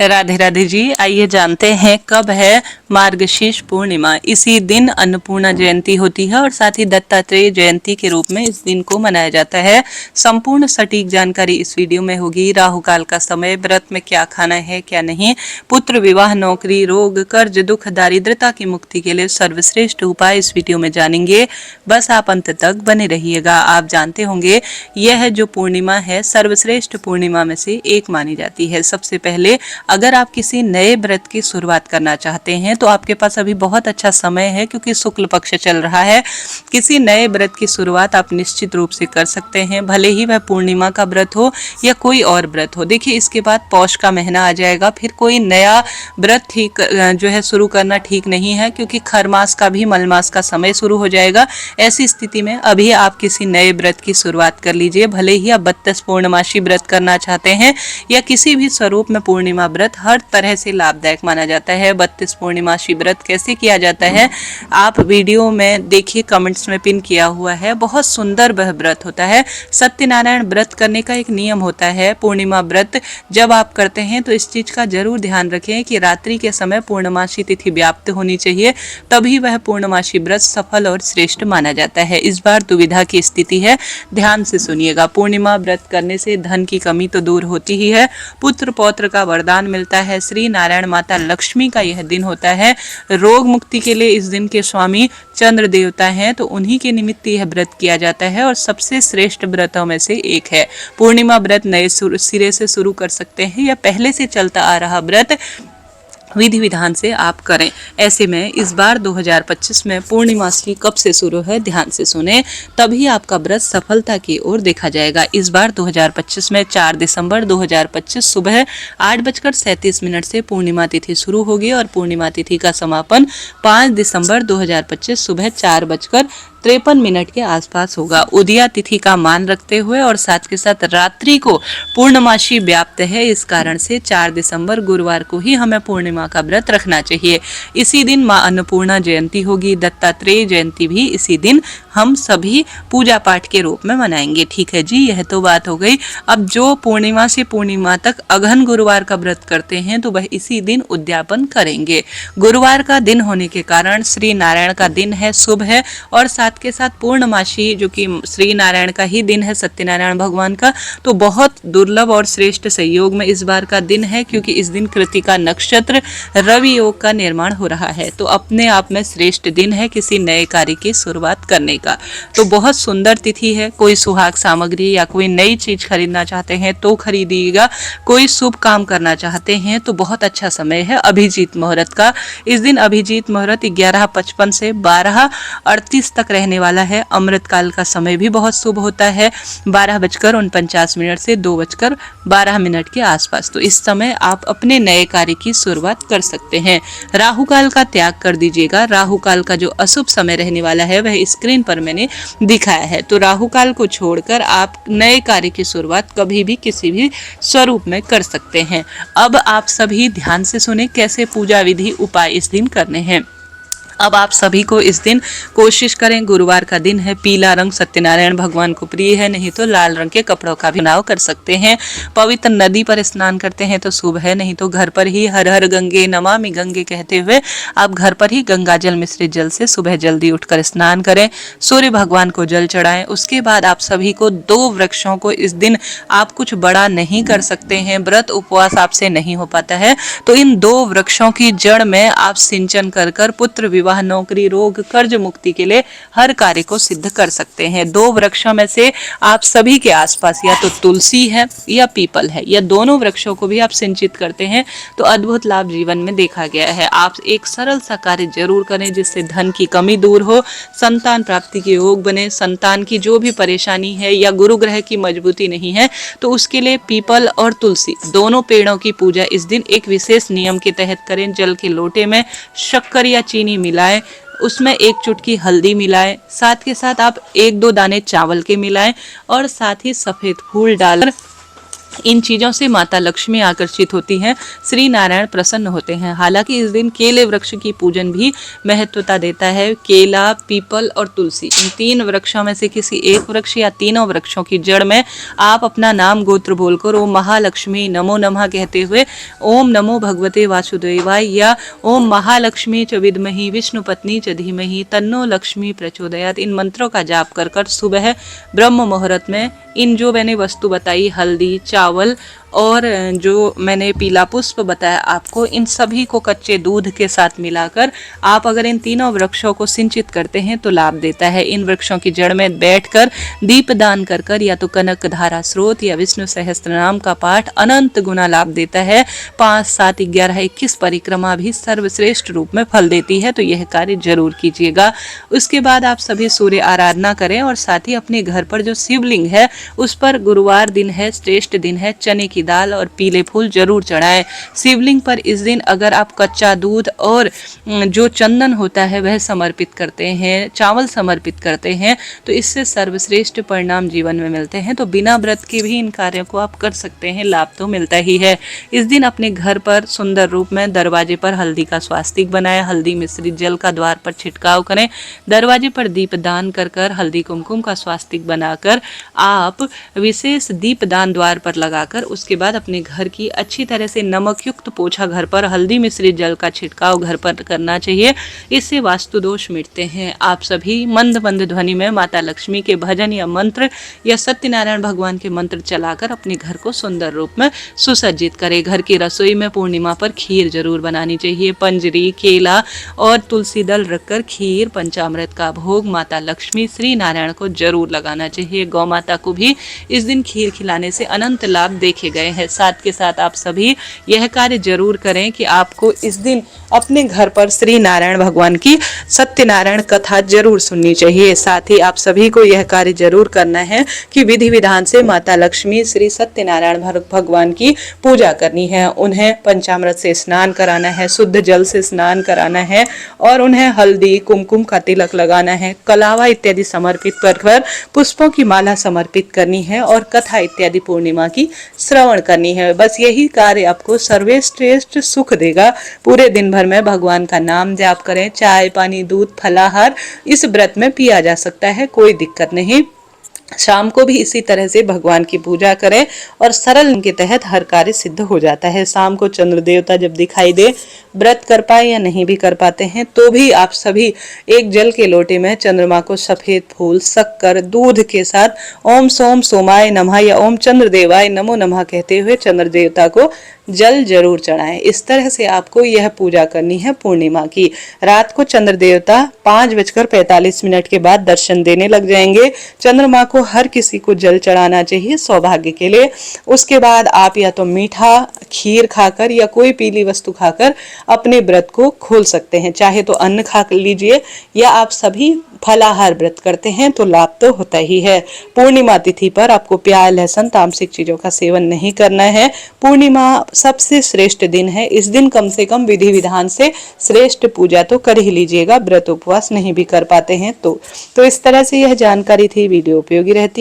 राधे राधे जी। आइए जानते हैं कब है मार्गशीर्ष पूर्णिमा। इसी दिन अन्नपूर्णा जयंती होती है और साथ ही दत्तात्रेय जयंती के रूप में इस दिन को मनाया जाता है। संपूर्ण सटीक जानकारी इस वीडियो में होगी। राहु काल का समय, व्रत में क्या खाना है क्या नहीं, पुत्र विवाह, नौकरी, रोग, कर्ज, दुख, दारिद्रता की मुक्ति के लिए सर्वश्रेष्ठ उपाय इस वीडियो में जानेंगे। बस आप अंत तक बने रहिएगा। आप जानते होंगे यह जो पूर्णिमा है सर्वश्रेष्ठ पूर्णिमा में से एक मानी जाती है। सबसे पहले अगर आप किसी नए व्रत की शुरुआत करना चाहते हैं तो आपके पास अभी बहुत अच्छा समय है, क्योंकि शुक्ल पक्ष चल रहा है। किसी नए व्रत की शुरुआत आप निश्चित रूप से कर सकते हैं, भले ही वह पूर्णिमा का व्रत हो या कोई और व्रत हो। देखिए, इसके बाद पौष का महीना आ जाएगा, फिर कोई नया व्रत ठीक जो है शुरू करना ठीक नहीं है, क्योंकि खर मास का भी मलमास का समय शुरू हो जाएगा। ऐसी स्थिति में अभी आप किसी नए व्रत की शुरुआत कर लीजिए। भले ही आप 32 पूर्णमासी व्रत करना चाहते हैं या किसी भी स्वरूप में पूर्णिमा व्रत हर तरह से लाभदायक माना जाता है। 32 पूर्णिमासी व्रत कैसे किया जाता है आप वीडियो में देखिए, कमेंट्स में पिन किया हुआ है। बहुत सुंदर वह व्रत होता है। सत्यनारायण व्रत करने का एक नियम होता है। पूर्णिमा व्रत जब आप करते हैं तो इस चीज का जरूर ध्यान रखें कि रात्रि के समय पूर्णमासी तिथि व्याप्त होनी चाहिए, तभी वह पूर्णमासी व्रत सफल और श्रेष्ठ माना जाता है। इस बार दुविधा की स्थिति है, ध्यान से सुनिएगा। पूर्णिमा व्रत करने से धन की कमी तो दूर होती ही है, पुत्र पौत्र का वरदान मिलता है। श्री नारायण माता लक्ष्मी का यह दिन होता है। रोग मुक्ति के लिए इस दिन के स्वामी चंद्र देवता हैं, तो उन्हीं के निमित्त यह व्रत किया जाता है और सबसे श्रेष्ठ व्रतों में से एक है। पूर्णिमा व्रत नए सिरे से शुरू कर सकते हैं या पहले से चलता आ रहा व्रत विधि विधान से आप करें। ऐसे में इस बार 2025 में पूर्णिमासी कब से शुरू है, ध्यान से सुने, तभी आपका व्रत सफलता की ओर देखा जाएगा। इस बार 2025 में 4 दिसंबर 2025 सुबह 8:37 से पूर्णिमा तिथि शुरू होगी और पूर्णिमा तिथि का समापन 5 दिसंबर 2025 सुबह 4:53 के आसपास होगा। उदया तिथि का मान रखते हुए और साथ के साथ रात्रि को पूर्णमासी व्याप्त है, इस कारण से 4 दिसंबर गुरुवार को ही हमें पूर्णिमा का व्रत रखना चाहिए। इसी दिन मां अन्नपूर्णा जयंती होगी। दत्तात्रेय जयंती भी इसी दिन हम सभी पूजा पाठ के रूप में मनाएंगे। ठीक है जी, यह तो बात हो गई। अब जो पूर्णिमा से पूर्णिमा तक अगहन गुरुवार का व्रत करते हैं तो वह इसी दिन उद्यापन करेंगे। गुरुवार का दिन होने के कारण श्री नारायण का दिन है, शुभ है, और साथ के साथ पूर्णमासी जो कि श्री नारायण का ही दिन है, सत्यनारायण भगवान का, तो बहुत दुर्लभ और श्रेष्ठ संयोग में इस बार का दिन है, क्योंकि इस दिन कृतिका नक्षत्र रवि योग का निर्माण हो रहा है। तो अपने आप में श्रेष्ठ दिन है किसी नए कार्य की शुरुआत करने का। तो बहुत सुंदर तिथि है। कोई सुहाग सामग्री या कोई नई चीज खरीदना चाहते हैं तो खरीदिएगा। कोई शुभ काम करना चाहते हैं तो बहुत अच्छा समय है अभिजीत मुहूर्त का। इस दिन अभिजीत मुहूर्त 11:55 से 12:38 तक रहने वाला है। अमृत काल का समय भी बहुत शुभ होता है, 12:49 से 2:12 के आसपास। तो इस समय आप अपने नए कार्य की शुरुआत कर सकते हैं। राहु काल का त्याग कर दीजिएगा। राहु काल का जो अशुभ समय रहने वाला है वह स्क्रीन पर मैंने दिखाया है। तो राहु काल को छोड़कर आप नए कार्य की शुरुआत कभी भी किसी भी स्वरूप में कर सकते हैं। अब आप सभी ध्यान से सुने कैसे पूजा विधि उपाय इस दिन करने हैं। अब आप सभी को इस दिन कोशिश करें, गुरुवार का दिन है, पीला रंग सत्यनारायण भगवान को प्रिय है, नहीं तो लाल रंग के कपड़ों का भी चुनाव कर सकते हैं। पवित्र नदी पर स्नान करते हैं तो शुभ है, नहीं तो घर पर ही हर हर गंगे नमामि गंगे कहते हुए आप घर पर ही गंगा जल मिश्रित जल से सुबह जल्दी उठकर स्नान करें, सूर्य भगवान को जल चढ़ाएं। उसके बाद आप सभी को 2 वृक्षों को, इस दिन आप कुछ बड़ा नहीं कर सकते हैं, व्रत उपवास आपसे नहीं हो पाता है, तो इन 2 वृक्षों की जड़ में आप सिंचन कर पुत्र विवाह, नौकरी, रोग, कर्ज मुक्ति के लिए हर कार्य को सिद्ध कर सकते हैं। 2 वृक्षों में से आप सभी के आसपास या तो तुलसी है या पीपल है, या दोनों वृक्षों को भी आप सिंचित करते हैं तो अद्भुत लाभ जीवन में देखा गया है। आप एक सरल सा कार्य जरूर करें जिससे धन की कमी दूर हो, संतान प्राप्ति के योग बने, संतान की जो भी परेशानी है या गुरु ग्रह की मजबूती नहीं है तो उसके लिए पीपल और तुलसी दोनों पेड़ों की पूजा इस दिन एक विशेष नियम के तहत करें। जल के लोटे में शक्कर या चीनी मिलाएं, उसमें 1 चुटकी हल्दी मिलाएं, साथ के साथ आप 1-2 दाने चावल के मिलाएं और साथ ही सफेद फूल डालकर इन चीजों से माता लक्ष्मी आकर्षित होती हैं, श्री नारायण प्रसन्न होते हैं। हालांकि इस दिन केले वृक्ष की पूजन भी महत्वता देता है। केला, पीपल और तुलसी, इन 3 वृक्षों में से किसी एक वृक्ष या तीनों वृक्षों की जड़ में आप अपना नाम गोत्र बोलकर ओम महालक्ष्मी नमो नमः कहते हुए ओम नमो भगवते वासुदेवाय या ओम महालक्ष्मी च विद्महि विष्णु पत्नी च धीमहि तन्नो लक्ष्मी प्रचोदयात, इन मंत्रों का जाप कर सुबह ब्रह्म मुहूर्त में इन जो मैंने वस्तु बताई, हल्दी, चावल और जो मैंने पीला पुष्प बताया आपको, इन सभी को कच्चे दूध के साथ मिलाकर आप अगर इन तीनों वृक्षों को सिंचित करते हैं तो लाभ देता है। इन वृक्षों की जड़ में बैठकर दीपदान कर या तो कनक धारा स्रोत या विष्णु सहस्त्र नाम का पाठ अनंत गुना लाभ देता है। 5, 7, 11, 21 परिक्रमा भी सर्वश्रेष्ठ रूप में फल देती है, तो यह कार्य जरूर कीजिएगा। उसके बाद आप सभी सूर्य आराधना करें और साथ ही अपने घर पर जो शिवलिंग है उस पर गुरुवार दिन है, श्रेष्ठ दिन है, चने की दाल और पीले फूल जरूर चढ़ाएं। शिवलिंग पर इस दिन अगर आप कच्चा दूध और जो चंदन होता है वह समर्पित करते हैं, चावल समर्पित करते हैं, तो इससे सर्वश्रेष्ठ परिणाम जीवन में मिलते हैं। तो बिना व्रत के भी इन कार्यों को आप कर सकते हैं, लाभ तो मिलता ही है। इस दिन अपने घर पर सुंदर रूप में दरवाजे पर हल्दी का स्वास्तिक बनाएं, हल्दी मिश्रित जल का द्वार पर छिड़काव करें, दरवाजे पर दीप दान कर हल्दी कुमकुम का स्वास्तिक बनाकर आप विशेष दीप दान द्वार पर लगाकर उसके बाद अपने घर की अच्छी तरह से नमक युक्त पोछा घर पर हल्दी मिश्रित जल का छिड़काव घर पर करना चाहिए। इससे वास्तु दोष मिटते हैं। आप सभी मंद मंद ध्वनि में माता लक्ष्मी के भजन या मंत्र या सत्यनारायण भगवान के मंत्र चलाकर अपने घर को सुंदर रूप में सुसज्जित करें। घर की रसोई में पूर्णिमा पर खीर जरूर बनानी चाहिए। पंजरी, केला और तुलसी दल रखकर खीर पंचामृत का भोग माता लक्ष्मी श्री नारायण को जरूर लगाना चाहिए। गौ माता को भी इस दिन खीर खिलाने से अनंत लाभ देखे गए हैं। साथ के साथ आप सभी यह कार्य जरूर करें कि आपको इस दिन अपने घर पर श्री नारायण भगवान की सत्यनारायण कथा जरूर सुननी चाहिए। साथ ही आप सभी को यह कार्य जरूर करना है कि विधि विधान से माता लक्ष्मी श्री सत्यनारायण भगवान की पूजा करनी है। उन्हें पंचामृत से स्नान कराना है, शुद्ध जल से स्नान कराना है और उन्हें हल्दी कुमकुम का तिलक लगाना है, कलावा इत्यादि समर्पित कर पुष्पों की माला समर्पित करनी है और कथा इत्यादि पूर्णिमा की श्रवण करनी है। बस यही कार्य आपको सर्वश्रेष्ठ सुख देगा। पूरे दिन भर में भगवान का नाम जाप करें। चाय, पानी, दूध, फलाहार इस व्रत में पिया जा सकता है, कोई दिक्कत नहीं। शाम को भी इसी तरह से भगवान की पूजा करें और सरल के तहत हर कार्य सिद्ध हो जाता है। शाम को चंद्र देवता जब दिखाई दे, व्रत कर पाए या नहीं भी कर पाते हैं तो भी आप सभी एक जल के लोटे में चंद्रमा को सफेद फूल, शक्कर, दूध के साथ ओम सोम सोमाय नमः या ओम चंद्र देवाय नमो नमः कहते हुए चंद्र देवता को जल जरूर चढ़ाएं। इस तरह से आपको यह पूजा करनी है पूर्णिमा की। रात को चंद्र देवता 5:45 के बाद दर्शन देने लग जाएंगे। चंद्रमा को हर किसी को जल चढ़ाना चाहिए सौभाग्य के लिए। उसके बाद आप या तो मीठा खीर खाकर या कोई पीली वस्तु खाकर अपने व्रत को खोल सकते हैं। चाहे तो अन्न खा लीजिए या आप सभी फलाहार व्रत करते हैं तो लाभ तो होता ही है। पूर्णिमा तिथि पर आपको प्याज, लहसुन, तामसिक चीजों का सेवन नहीं करना है। पूर्णिमा सबसे श्रेष्ठ दिन है। इस दिन कम से कम विधि विधान से श्रेष्ठ पूजा तो कर ही लीजिएगा। व्रत उपवास नहीं भी कर पाते हैं तो इस तरह से यह जानकारी थी। वीडियो उपयोगी रहती